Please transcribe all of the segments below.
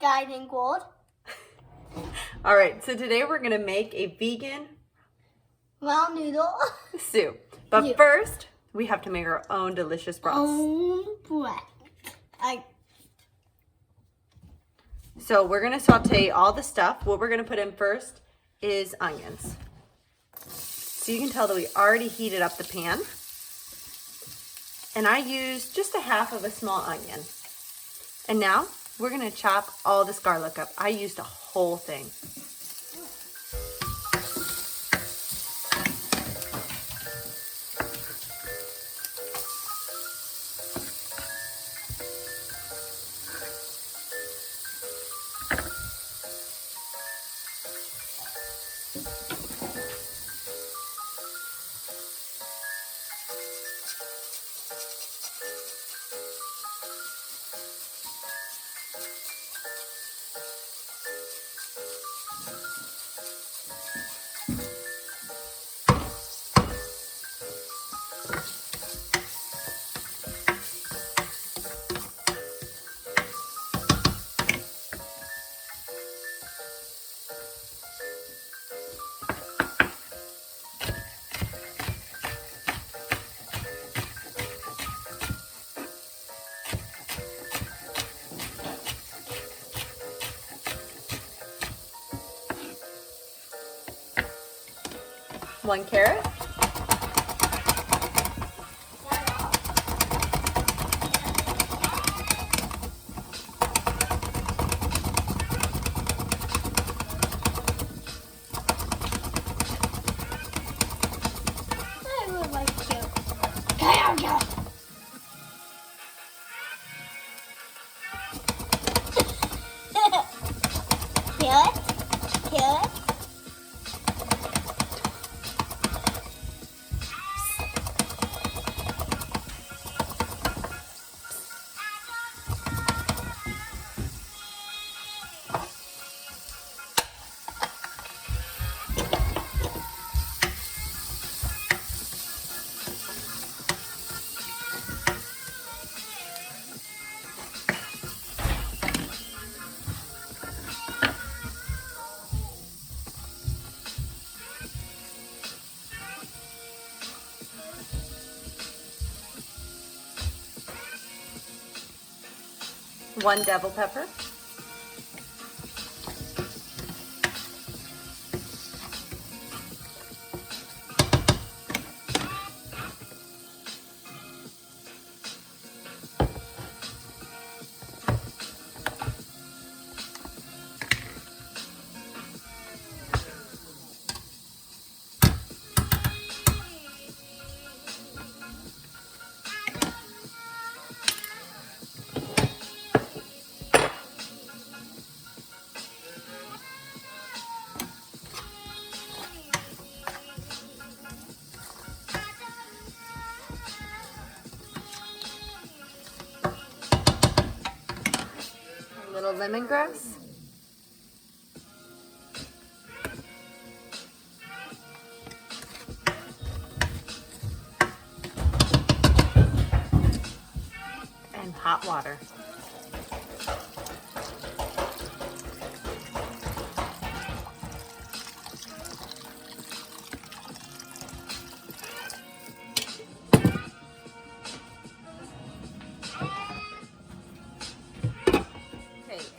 guiding gold. All right, so today we're gonna make a vegan Well, noodle. soup. But first, we have to make our own delicious broth. So we're gonna saute all the stuff. What we're gonna put in first is onions. So you can tell that we already heated up the pan. And I used just a half of a small onion. And now we're gonna chop all this garlic up. I used a whole thing. One carrot. I would like to. Kill it. One devil pepper. A little lemongrass. And hot water.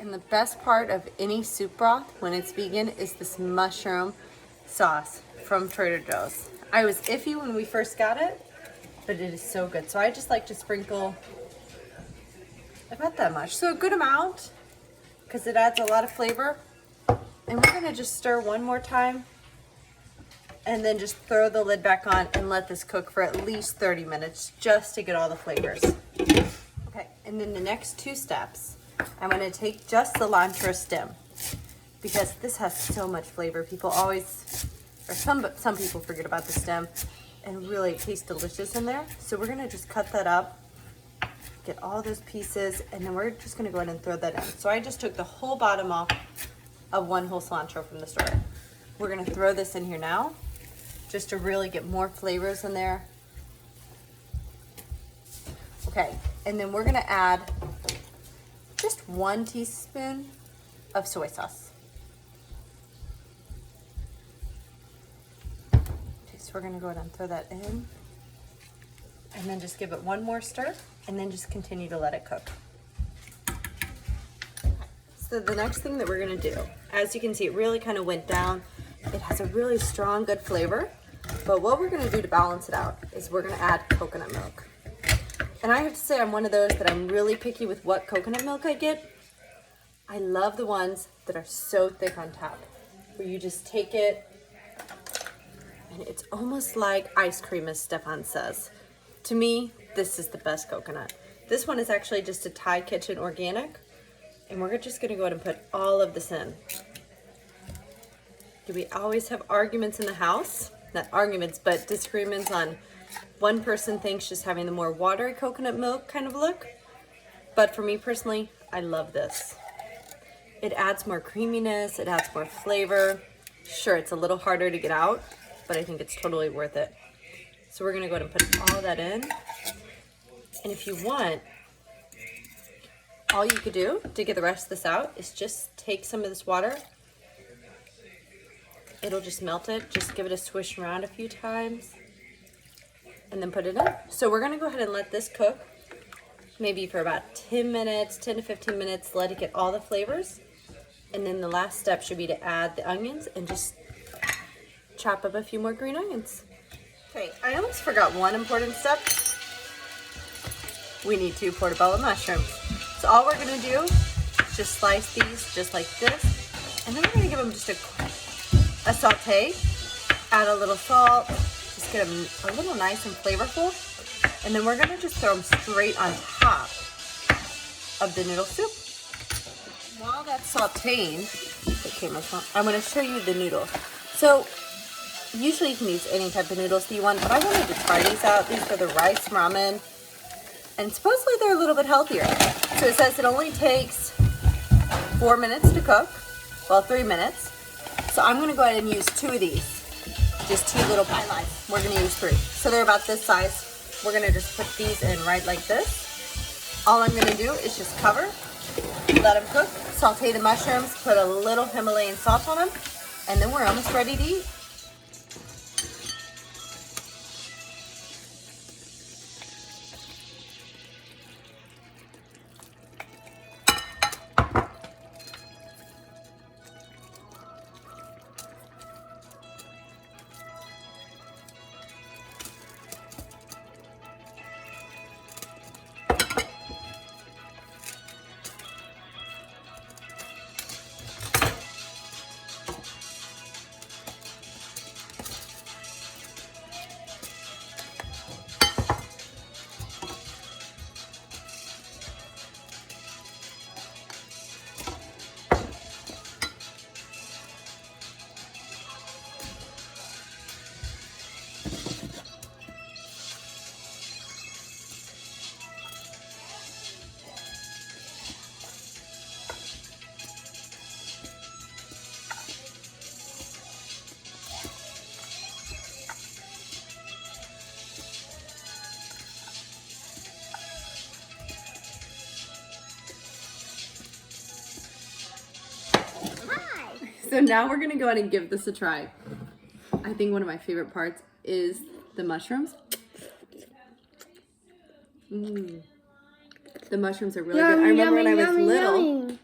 And the best part of any soup broth when it's vegan is this mushroom sauce from Trader Joe's. I was iffy when we first got it, but it is so good. So I just like to sprinkle about that much. So a good amount because it adds a lot of flavor. And we're gonna just stir one more time and then just throw the lid back on and let this cook for at least 30 minutes just to get all the flavors. Okay, and then the next two steps, I'm going to take just the cilantro stem because this has so much flavor. People always, or some people forget about the stem, and really it tastes delicious in there. So we're going to just cut that up, get all those pieces, and then we're just going to go ahead and throw that in. So I just took the whole bottom off of one whole cilantro from the store. We're going to throw this in here now just to really get more flavors in there. Okay, and then we're going to add just 1 teaspoon of soy sauce. Okay, so we're gonna go ahead and throw that in. And then just give it one more stir, and then just continue to let it cook. So the next thing that we're gonna do, as you can see, it really kind of went down. It has a really strong, good flavor. But what we're gonna do to balance it out is we're gonna add coconut milk. And I have to say I'm one of those that I'm really picky with what coconut milk I get. I love the ones that are so thick on top, where you just take it, and it's almost like ice cream, as Stefan says. To me, this is the best coconut. This one is actually just a Thai Kitchen organic, and we're just gonna go ahead and put all of this in. Do we always have arguments in the house? Not arguments, but disagreements on one person thinks just having the more watery coconut milk kind of look. But for me personally, I love this. It adds more creaminess, it adds more flavor. Sure, it's a little harder to get out, but I think it's totally worth it. So we're gonna go ahead and put all that in. And if you want, all you could do to get the rest of this out is just take some of this water. It'll just melt it. Just give it a swish around a few times and then put it in. So we're gonna go ahead and let this cook maybe for about 10 minutes, 10 to 15 minutes, let it get all the flavors. And then the last step should be to add the onions and just chop up a few more green onions. Okay, I almost forgot one important step. We need 2 portobello mushrooms. So all we're gonna do is just slice these just like this, and then we're gonna give them just a saute, add a little salt, just get them a little nice and flavorful, and then we're gonna just throw them straight on top of the noodle soup. While that's sauteing, I'm gonna show you the noodle. So usually you can use any type of noodles that you want, but I wanted to try these out. These are the rice ramen, and supposedly they're a little bit healthier. So it says it only takes 4 minutes to cook, well, 3 minutes. So I'm gonna go ahead and use 2 of these, just 2 little pie. We're gonna use 3. So they're about this size. We're gonna just put these in right like this. All I'm gonna do is just cover, let them cook, saute the mushrooms, put a little Himalayan salt on them, and then we're almost ready to eat. So now we're gonna go ahead and give this a try. I think one of my favorite parts is the mushrooms. The mushrooms are really good. I remember when I was little,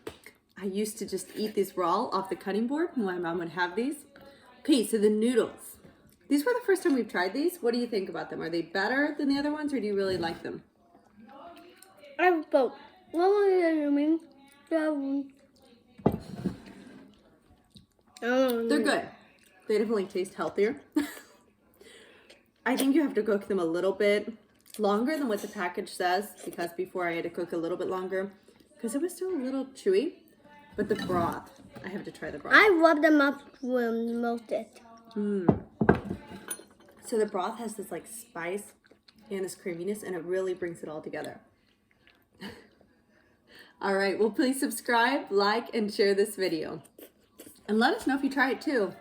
I used to just eat these raw off the cutting board. My mom would have these. Okay, so the noodles. These were the first time we've tried these. What do you think about them? Are they better than the other ones, or do you really like them? I vote. They're good. They definitely taste healthier. I think you have to cook them a little bit longer than what the package says, because before I had to cook a little bit longer because it was still a little chewy. But the broth, I have to try the broth. I rub them up when melted. So the broth has this like spice and this creaminess, and it really brings it all together. All right, well, please subscribe, like, and share this video. And let us know if you try it too.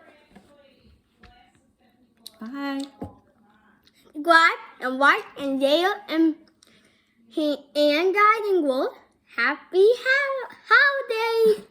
Bye. Subscribe and like and share and guide and growth. Happy holidays.